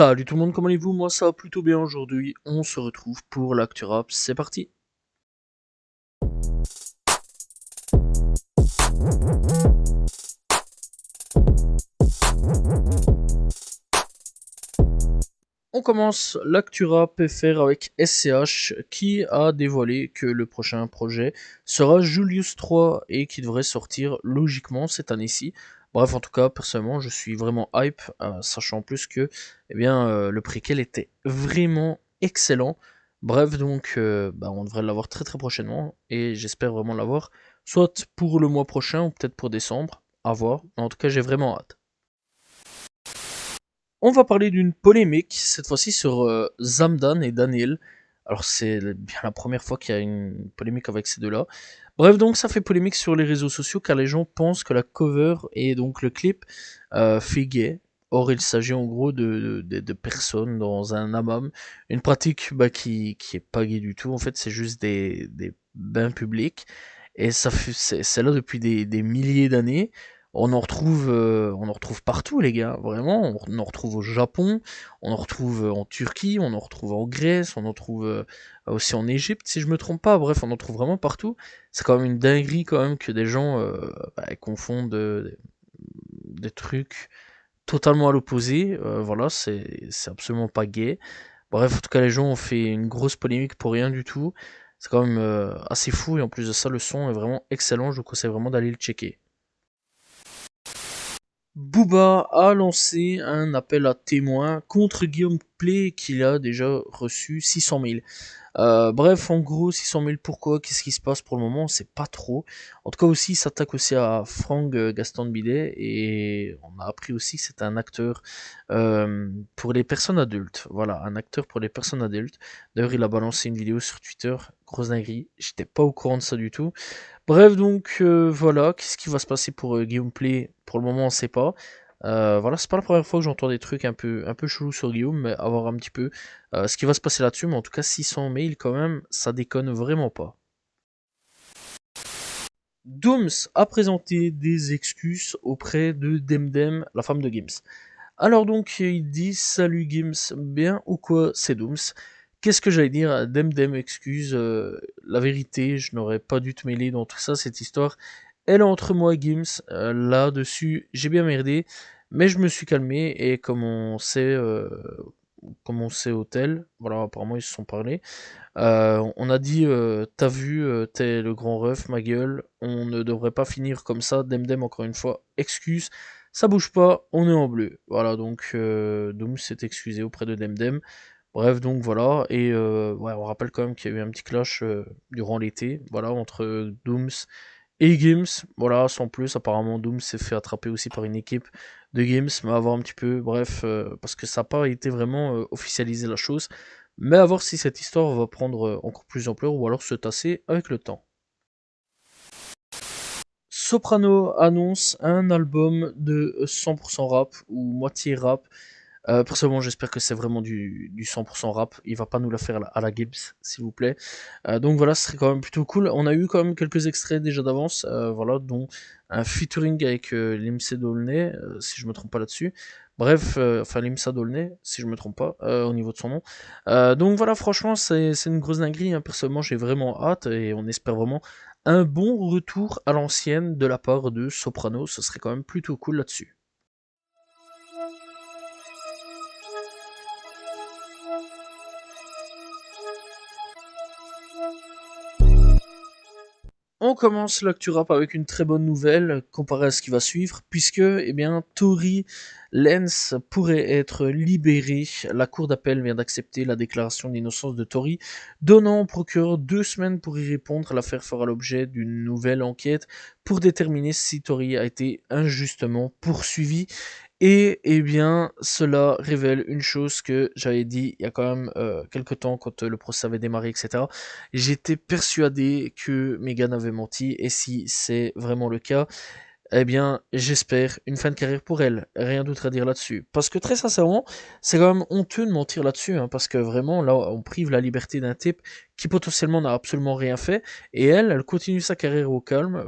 Salut tout le monde, comment allez-vous? Moi ça va plutôt bien aujourd'hui. On se retrouve pour l'actu rap, c'est parti. On commence l'actu rap FR avec SCH qui a dévoilé que le prochain projet sera Julius 3 et qui devrait sortir logiquement cette année-ci. Bref, en tout cas, personnellement, je suis vraiment hype, sachant en plus que le préquel était vraiment excellent. Bref, donc, on devrait l'avoir très très prochainement et j'espère vraiment l'avoir, soit pour le mois prochain ou peut-être pour décembre, à voir. Mais en tout cas, j'ai vraiment hâte. On va parler d'une polémique, cette fois-ci sur Zamdan et Daniel. Alors c'est bien la première fois qu'il y a une polémique avec ces deux-là. Bref, donc ça fait polémique sur les réseaux sociaux car les gens pensent que la cover et donc le clip fait gay. Or il s'agit en gros de personnes dans un hammam. Une pratique qui est pas gay du tout. En fait c'est juste des bains publics. Et c'est là depuis des milliers d'années. On en retrouve partout, les gars. Vraiment, on en retrouve au Japon, on en retrouve en Turquie, on en retrouve en Grèce, on en trouve aussi en Égypte, si je me trompe pas. Bref, on en trouve vraiment partout. C'est quand même une dinguerie quand même que des gens confondent des trucs totalement à l'opposé. Voilà, c'est absolument pas gay. Bref, en tout cas, les gens ont fait une grosse polémique pour rien du tout. C'est quand même assez fou et en plus de ça, le son est vraiment excellent. Je vous conseille vraiment d'aller le checker. Booba a lancé un appel à témoins contre Guillaume Play qu'il a déjà reçu 600 000. Bref, en gros, 600 000, pourquoi? Qu'est-ce qui se passe pour le moment? C'est pas trop. En tout cas, aussi, il s'attaque aussi à Franck Gaston de Bidet et on a appris aussi que c'est un acteur pour les personnes adultes. Voilà, un acteur pour les personnes adultes. D'ailleurs, il a balancé une vidéo sur Twitter. Grosse dinguerie. J'étais pas au courant de ça du tout. Bref, donc voilà, qu'est-ce qui va se passer pour Guillaume Play? Pour le moment, on sait pas. Voilà, c'est pas la première fois que j'entends des trucs un peu chelous sur Guillaume, mais à voir un petit peu ce qui va se passer là-dessus. Mais en tout cas, 600 mails quand même, ça déconne vraiment pas. Dooms a présenté des excuses auprès de Demdem, la femme de Gims. Alors donc, il dit salut Gims, bien ou quoi, c'est Dooms. Qu'est-ce que j'allais dire? Demdem excuse, la vérité, je n'aurais pas dû te mêler dans tout ça, cette histoire. Elle est entre moi et Gims, là-dessus, j'ai bien merdé, mais je me suis calmé et comme on sait au tel, voilà, apparemment ils se sont parlé. On a dit, t'as vu, t'es le grand ref, ma gueule, on ne devrait pas finir comme ça, Demdem encore une fois, excuse, ça bouge pas, on est en bleu. Voilà, donc Doom s'est excusé auprès de Demdem. Bref, donc voilà, et ouais, on rappelle quand même qu'il y a eu un petit clash durant l'été, voilà, entre Dooms et Gims, voilà, sans plus, apparemment Dooms s'est fait attraper aussi par une équipe de Gims, mais à voir un petit peu, bref, parce que ça n'a pas été vraiment officialisé la chose, mais à voir si cette histoire va prendre encore plus d'ampleur ou alors se tasser avec le temps. Soprano annonce un album de 100% rap ou moitié rap. Personnellement, j'espère que c'est vraiment du 100% rap. Il va pas nous la faire à la Gibbs, s'il vous plaît. Donc voilà, ce serait quand même plutôt cool. On a eu quand même quelques extraits déjà d'avance, voilà, dont un featuring avec Limsa Dolnay, si je me trompe pas là-dessus. Bref, enfin Limsa Dolnay, si je me trompe pas, au niveau de son nom. Donc voilà, franchement, c'est une grosse dinguerie, hein. Personnellement, j'ai vraiment hâte et on espère vraiment un bon retour à l'ancienne de la part de Soprano. Ce serait quand même plutôt cool là-dessus. On commence l'actu rap avec une très bonne nouvelle comparée à ce qui va suivre, puisque Tory Lanez pourrait être libéré. La cour d'appel vient d'accepter la déclaration d'innocence de Tory, donnant au procureur 2 semaines pour y répondre. L'affaire fera l'objet d'une nouvelle enquête pour déterminer si Tory a été injustement poursuivi. Et cela révèle une chose que j'avais dit il y a quand même quelques temps quand le procès avait démarré, etc. J'étais persuadé que Meghan avait menti, et si c'est vraiment le cas, eh bien, j'espère une fin de carrière pour elle. Rien d'autre à dire là-dessus. Parce que très sincèrement, c'est quand même honteux de mentir là-dessus, hein, parce que vraiment, là, on prive la liberté d'un type qui potentiellement n'a absolument rien fait, et elle continue sa carrière au calme,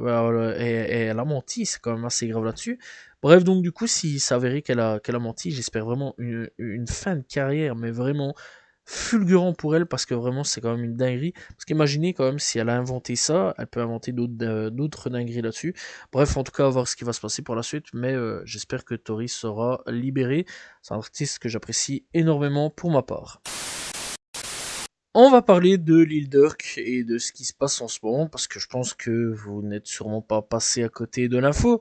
et elle a menti, c'est quand même assez grave là-dessus. Bref, donc du coup, s'il s'avérait qu'elle a menti, j'espère vraiment une fin de carrière, mais vraiment fulgurant pour elle, parce que vraiment, c'est quand même une dinguerie. Parce qu'imaginez quand même, si elle a inventé ça, elle peut inventer d'autres dingueries là-dessus. Bref, en tout cas, à voir ce qui va se passer pour la suite, mais j'espère que Tori sera libéré. C'est un artiste que j'apprécie énormément pour ma part. On va parler de Lil Durk et de ce qui se passe en ce moment, parce que je pense que vous n'êtes sûrement pas passé à côté de l'info.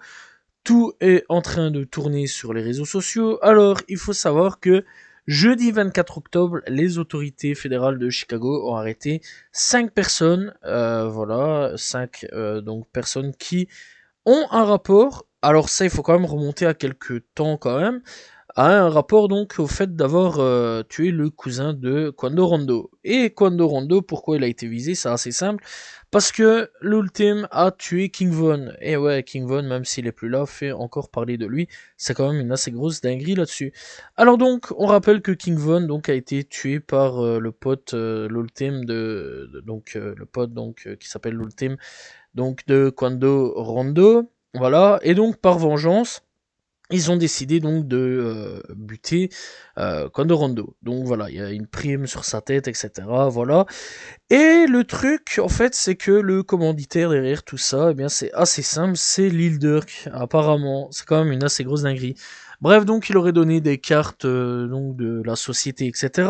Tout est en train de tourner sur les réseaux sociaux. Alors, il faut savoir que jeudi 24 octobre, les autorités fédérales de Chicago ont arrêté 5 personnes, voilà, 5 donc personnes qui ont un rapport. Alors ça, il faut quand même remonter à quelques temps quand même, a un rapport donc au fait d'avoir tué le cousin de Quando Rondo. Et Quando Rondo, pourquoi il a été visé? C'est assez simple. Parce que l'Ultime a tué King Von. Et ouais, King Von, même s'il est plus là, fait encore parler de lui. C'est quand même une assez grosse dinguerie là-dessus. Alors donc, on rappelle que King Von donc a été tué par le pote l'Ultime donc le pote donc qui s'appelle l'Ultime donc de Quando Rondo. Voilà. Et donc par vengeance, ils ont décidé donc de buter Kondo Rondo. Donc voilà, il y a une prime sur sa tête, etc. Voilà. Et le truc, en fait, c'est que le commanditaire derrière tout ça, eh bien, c'est assez simple, c'est Lil Durk. Apparemment, c'est quand même une assez grosse dinguerie. Bref, donc il aurait donné des cartes donc de la société, etc.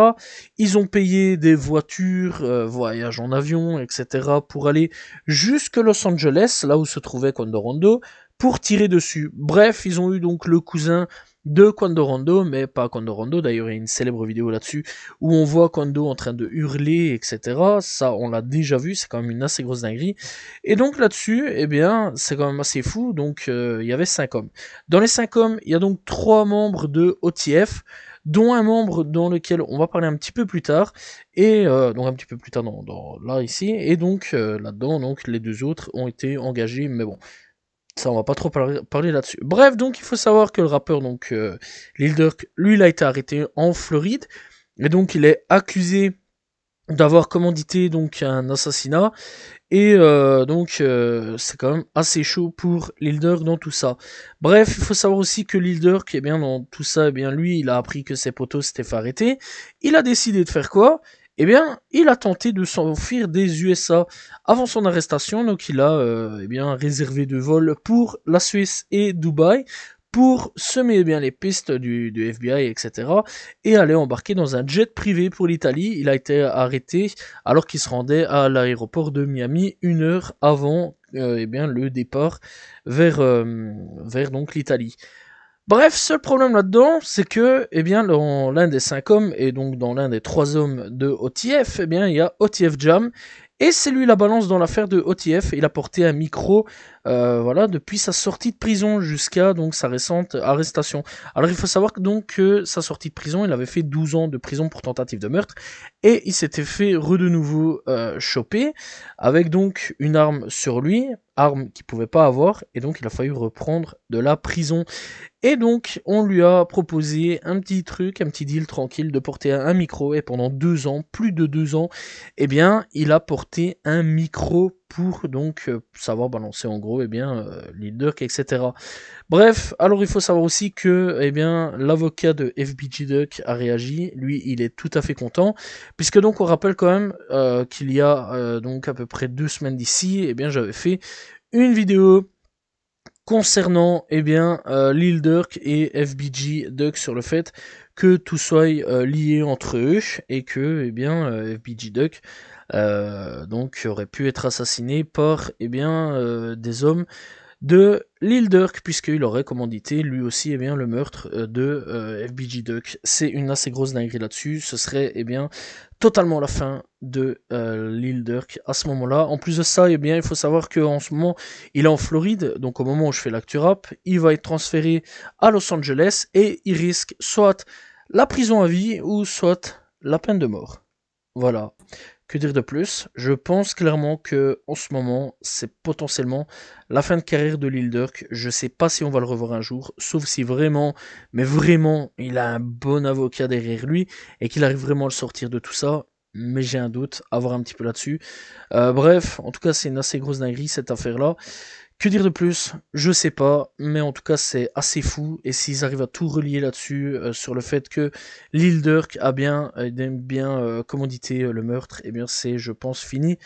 Ils ont payé des voitures, voyages en avion, etc. pour aller jusque Los Angeles, là où se trouvait Kondo Rondo, pour tirer dessus. Bref, ils ont eu donc le cousin de Quando Rondo, mais pas Quando Rondo, d'ailleurs il y a une célèbre vidéo là-dessus, où on voit Quando en train de hurler, etc. Ça, on l'a déjà vu, c'est quand même une assez grosse dinguerie. Et donc là-dessus, eh bien, c'est quand même assez fou, donc il y avait 5 hommes. Dans les 5 hommes, il y a donc 3 membres de OTF, dont un membre dans lequel on va parler un petit peu plus tard, et donc un petit peu plus tard là ici, et donc là-dedans, donc les 2 autres ont été engagés, mais bon, ça, on va pas trop parler là-dessus. Bref, donc il faut savoir que le rappeur, donc Lil Durk, lui, il a été arrêté en Floride, et donc il est accusé d'avoir commandité donc un assassinat, et donc c'est quand même assez chaud pour Lil Durk dans tout ça. Bref, il faut savoir aussi que Lil Durk, eh bien dans tout ça, eh bien lui, il a appris que ses potos s'étaient fait arrêter. Il a décidé de faire quoi? Eh bien, il a tenté de s'enfuir des USA avant son arrestation, donc il a eh bien réservé de vols pour la Suisse et Dubaï pour semer eh bien les pistes du FBI, etc. et aller embarquer dans un jet privé pour l'Italie. Il a été arrêté alors qu'il se rendait à l'aéroport de Miami 1 heure avant eh bien, le départ vers donc l'Italie. Bref, seul problème là-dedans, c'est que, eh bien, dans l'un des 5 hommes, et donc dans l'un des 3 hommes de OTF, eh bien, il y a OTF Jam, et c'est lui la balance dans l'affaire de OTF. Il a porté un micro, voilà, depuis sa sortie de prison jusqu'à donc sa récente arrestation. Alors il faut savoir que donc que sa sortie de prison, il avait fait 12 ans de prison pour tentative de meurtre, et il s'était fait de nouveau choper avec donc une arme sur lui, arme qu'il pouvait pas avoir, et donc il a fallu reprendre de la prison. Et donc, on lui a proposé un petit truc, un petit deal tranquille de porter un micro. Et pendant 2 ans, plus de 2 ans, eh bien, il a porté un micro pour donc savoir balancer en gros, eh bien, Lil Durk, etc. Bref, alors il faut savoir aussi que, eh bien, l'avocat de FBG Duck a réagi. Lui, il est tout à fait content, puisque donc on rappelle quand même qu'il y a donc à peu près 2 semaines d'ici, eh bien, j'avais fait une vidéo concernant eh bien Lil Durk et FBG Duck sur le fait que tout soit lié entre eux et que eh bien FBG Duck donc aurait pu être assassiné par eh bien des hommes de Lil Durk, puisqu'il aurait commandité lui aussi eh bien, le meurtre de FBG Duck. C'est une assez grosse dinguerie là-dessus. Ce serait eh bien totalement la fin de Lil Durk à ce moment-là. En plus de ça, eh bien, il faut savoir qu'en ce moment, il est en Floride, donc au moment où je fais l'actu rap, il va être transféré à Los Angeles et il risque soit la prison à vie ou soit la peine de mort. Voilà. Que dire de plus? Je pense clairement que en ce moment, c'est potentiellement la fin de carrière de Lil Durk. Je sais pas si on va le revoir un jour, sauf si vraiment, mais vraiment, il a un bon avocat derrière lui et qu'il arrive vraiment à le sortir de tout ça. Mais j'ai un doute, à voir un petit peu là-dessus. Bref, en tout cas, c'est une assez grosse dinguerie cette affaire-là. Que dire de plus? Je sais pas, mais en tout cas c'est assez fou. Et s'ils arrivent à tout relier là-dessus, sur le fait que Lil Durk a bien, commandité le meurtre, eh bien c'est, je pense, fini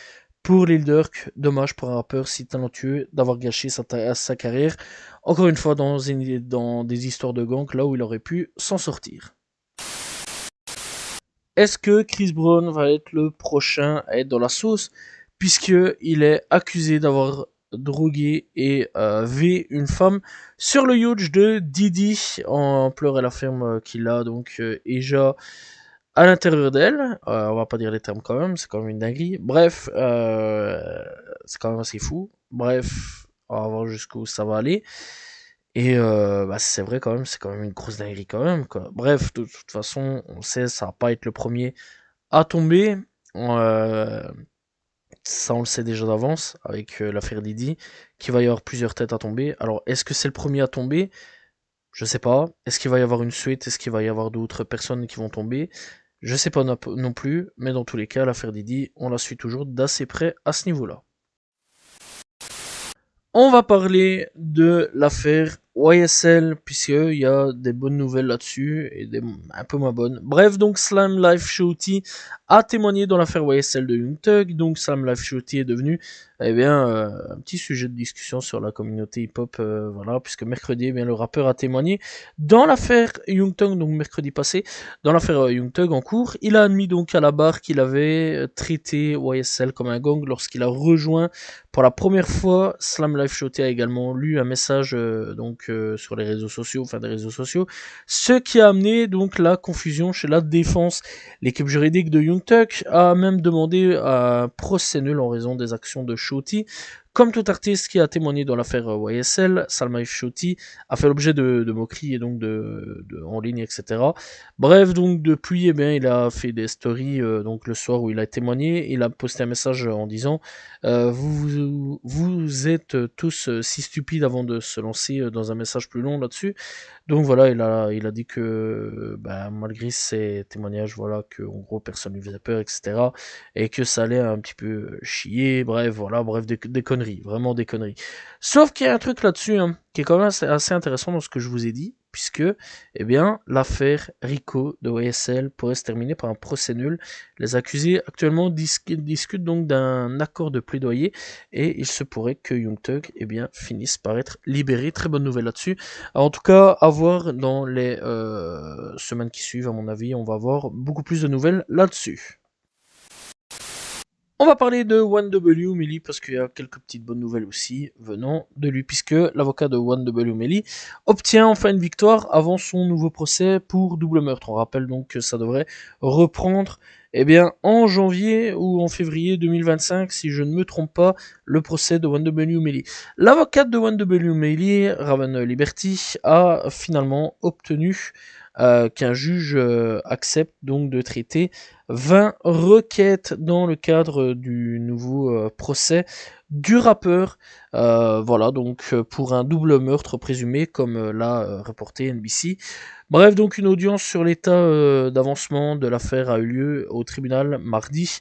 pour Lil Durk. Dommage pour un rappeur si talentueux d'avoir gâché sa carrière. Encore une fois dans des histoires de gang, là où il aurait pu s'en sortir. Est-ce que Chris Brown va être le prochain à être dans la sauce, puisque il est accusé d'avoir drogué et V une femme sur le yacht de Didi en pleurs. Elle affirme qu'il a donc Eja à l'intérieur d'elle. On va pas dire les termes quand même, c'est quand même une dinguerie. Bref, c'est quand même assez fou. Bref, on va voir jusqu'où ça va aller. Et c'est vrai quand même, c'est quand même une grosse dinguerie quand même, quoi. Bref, de toute façon, on sait, ça va pas être le premier à tomber. Euh, Ça, on le sait déjà d'avance avec l'affaire Didi, qu'il va y avoir plusieurs têtes à tomber. Alors, est-ce que c'est le premier à tomber? Je sais pas. Est-ce qu'il va y avoir une suite? Est-ce qu'il va y avoir d'autres personnes qui vont tomber? Je sais pas non plus, mais dans tous les cas, l'affaire Didi, on la suit toujours d'assez près à ce niveau-là. On va parler de l'affaire YSL, puisqu'il y a des bonnes nouvelles là-dessus et des un peu moins bonnes. Bref, donc Slam Life Shorty a témoigné dans l'affaire YSL de Young Thug. Donc Slam Life Shorty est devenu un petit sujet de discussion sur la communauté hip-hop, voilà, puisque mercredi, le rappeur a témoigné dans l'affaire Young Thug, donc mercredi passé, dans l'affaire Young Thug en cours. Il a admis donc à la barre qu'il avait traité YSL comme un gang lorsqu'il a rejoint pour la première fois. Slam Life Shorty a également lu un message sur les réseaux sociaux, des réseaux sociaux, ce qui a amené donc la confusion chez la défense. L'équipe juridique de Young Thug a même demandé un procès nul en raison des actions de Shorty. Comme tout artiste qui a témoigné dans l'affaire YSL, Slam Life Shorty a fait l'objet de moqueries et donc en ligne, etc. Bref, donc depuis, il a fait des stories donc le soir où il a témoigné. Il a posté un message en disant vous êtes tous si stupides avant de se lancer dans un message plus long là-dessus. Donc voilà, il a dit que malgré ces témoignages, voilà, que en gros personne lui faisait peur, etc. Et que ça allait un petit peu chier, bref, des conneries, vraiment des conneries. Sauf qu'il y a un truc là-dessus qui est quand même assez intéressant dans ce que je vous ai dit, puisque l'affaire Rico de YSL pourrait se terminer par un procès nul. Les accusés actuellement discutent donc d'un accord de plaidoyer et il se pourrait que Young Thug finisse par être libéré. Très bonne nouvelle là-dessus. En tout cas, à voir dans les semaines qui suivent, à mon avis, on va avoir beaucoup plus de nouvelles là-dessus. On va parler de 1W Melly parce qu'il y a quelques petites bonnes nouvelles aussi venant de lui, puisque l'avocat de 1W Melly obtient enfin une victoire avant son nouveau procès pour double meurtre. On rappelle donc que ça devrait reprendre en janvier ou en février 2025, si je ne me trompe pas, le procès de 1W Melly. L'avocate de 1W Melly, Raven Liberty, a finalement obtenu qu'un juge accepte donc de traiter 20 requêtes dans le cadre du nouveau procès du rappeur. Pour un double meurtre présumé, comme l'a reporté NBC. Bref, donc une audience sur l'état d'avancement de l'affaire a eu lieu au tribunal mardi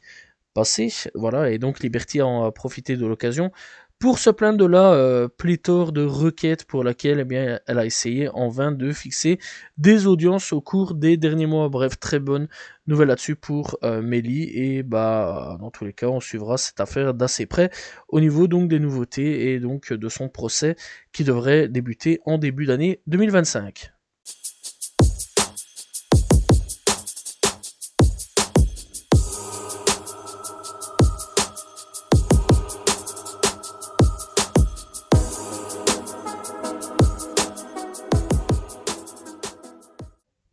passé. Voilà, et donc Liberty en a profité de l'occasion pour se plaindre de la pléthore de requêtes pour laquelle elle a essayé en vain de fixer des audiences au cours des derniers mois. Bref, très bonne nouvelle là-dessus pour Melly, et dans tous les cas on suivra cette affaire d'assez près au niveau donc des nouveautés et donc de son procès qui devrait débuter en début d'année 2025.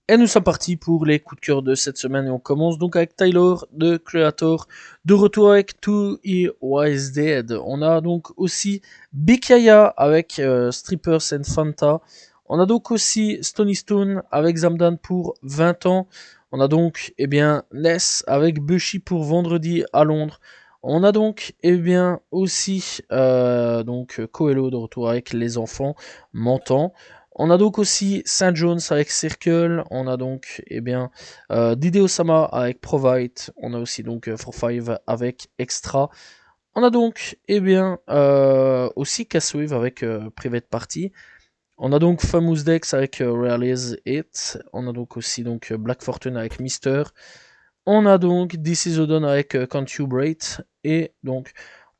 Et nous sommes partis pour les coups de cœur de cette semaine, et on commence donc avec Tyler, The Creator, de retour avec To He Was Dead. On a donc aussi Bikaya avec Strippers and Fanta. On a donc aussi Stony Stone avec Zamdan pour 20 ans. On a donc, eh bien, Ness avec Bushi pour vendredi à Londres. On a donc, eh bien, aussi, donc, Coelho de retour avec les enfants mentants. On a donc aussi Saint Jones avec Circle. On a donc, eh bien, Dide Osama avec Provide. On a aussi donc 4-5 avec Extra. On a donc, eh bien, aussi Casswave avec Private Party. On a donc Famous Dex avec Realize It. On a donc aussi donc Black Fortune avec Mister. On a donc This Is Odon avec Can't You Break. Et donc,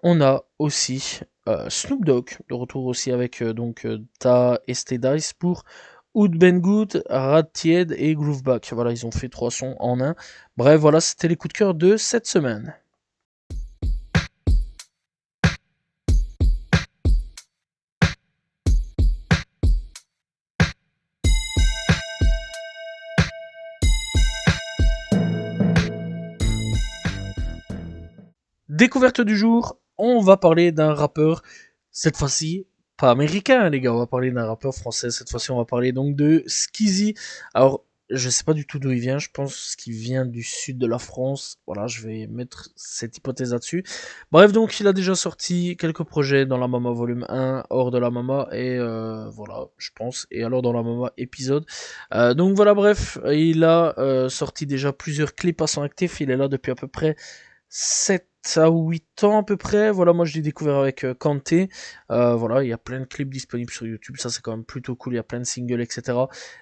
on a aussi Snoop Dogg, de retour aussi avec Ta et Dice pour Oud Ben Good, Rad Tied et Grooveback. Voilà, ils ont fait 3 sons en un. Bref, voilà, c'était les coups de cœur de cette semaine. Découverte du jour, on va parler d'un rappeur, cette fois-ci pas américain les gars, on va parler d'un rappeur français, cette fois-ci on va parler donc de Skizzy. Alors je sais pas du tout d'où il vient, je pense qu'il vient du sud de la France, voilà je vais mettre cette hypothèse là-dessus. Bref donc il a déjà sorti quelques projets dans la Mama volume 1, hors de la Mama et voilà je pense, et alors dans la Mama épisode. Donc voilà bref, il a sorti déjà plusieurs clips à son actif, il est là depuis à peu près 7 à 8 ans à peu près. Voilà, moi je l'ai découvert avec Kanté. Voilà, il y a plein de clips disponibles sur YouTube, ça c'est quand même plutôt cool, il y a plein de singles, etc.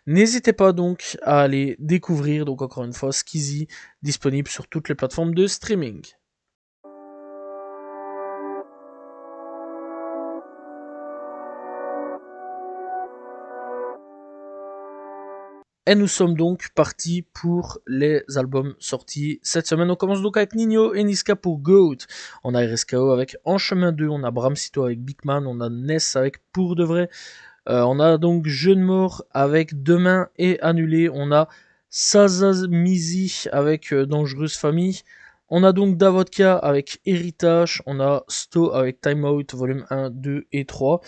N'hésitez pas donc à aller découvrir, donc encore une fois, Skizzy, disponible sur toutes les plateformes de streaming. Et nous sommes donc partis pour les albums sortis cette semaine. On commence donc avec Nino et Niska pour Goat. On a RSKO avec En Chemin 2, on a Bram Sito avec Big Man, on a Ness avec Pour de Vrai. On a donc Jeune Mort avec Demain et Annulé. On a Sazamizi avec Dangereuse Famille. On a donc Davodka avec Héritage. On a Sto avec Time Out, volume 1, 2 et 3.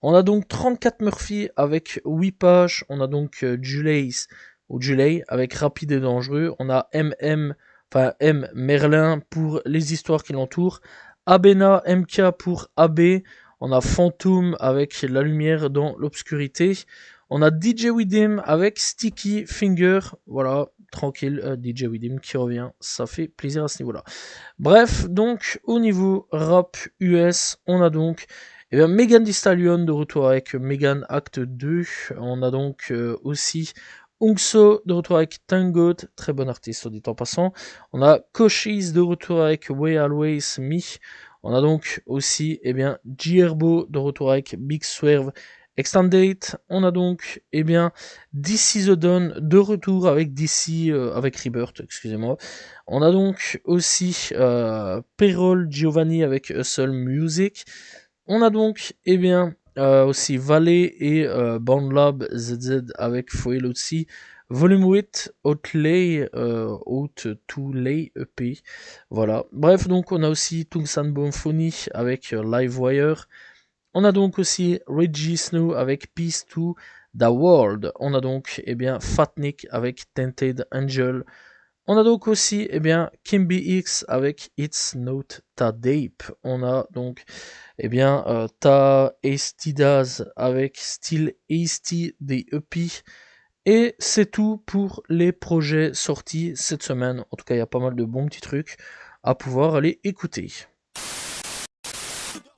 On a donc 34 Murphy avec 8 pages. On a donc Julace ou Julay avec Rapide et Dangereux. On a M Merlin pour les histoires qui l'entourent. Abena MK pour AB. On a Phantom avec La lumière dans l'obscurité. On a DJ Widim avec Sticky Finger. Voilà, tranquille, DJ Widim qui revient. Ça fait plaisir à ce niveau-là. Bref, donc au niveau rap US, on a donc Megan Thee Stallion de retour avec Megan Act 2. On a donc aussi Ungso de retour avec Tango, très bon artiste, dit en passant. On a Koshis de retour avec Way Always Me. On a donc aussi Gierbo de retour avec Big Swerve Extended. On a donc DC The Dawn de retour avec DC avec Rebirth, excusez-moi. On a donc aussi Perol Giovanni avec Hustle Music. On a donc aussi Valet et Bandlab ZZ avec Foil aussi. Volume 8, Outlay, Out to Lay EP. Voilà. Bref, donc on a aussi Tungsan Bomphony avec Livewire. On a donc aussi Reggie Snow avec Peace to the World. On a donc Fatnik avec Tainted Angel. On a donc aussi Kimby X avec It's Not Ta Dape. On a donc Ta Estidas avec Still Hasty des EP. Et c'est tout pour les projets sortis cette semaine. En tout cas, il y a pas mal de bons petits trucs à pouvoir aller écouter.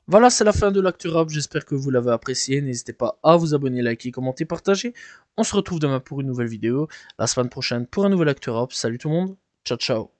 Voilà, c'est la fin de l'actu rap. J'espère que vous l'avez apprécié. N'hésitez pas à vous abonner, liker, commenter, partager. On se retrouve demain pour une nouvelle vidéo. La semaine prochaine pour un nouvel actu rap. Salut tout le monde. Ciao, ciao.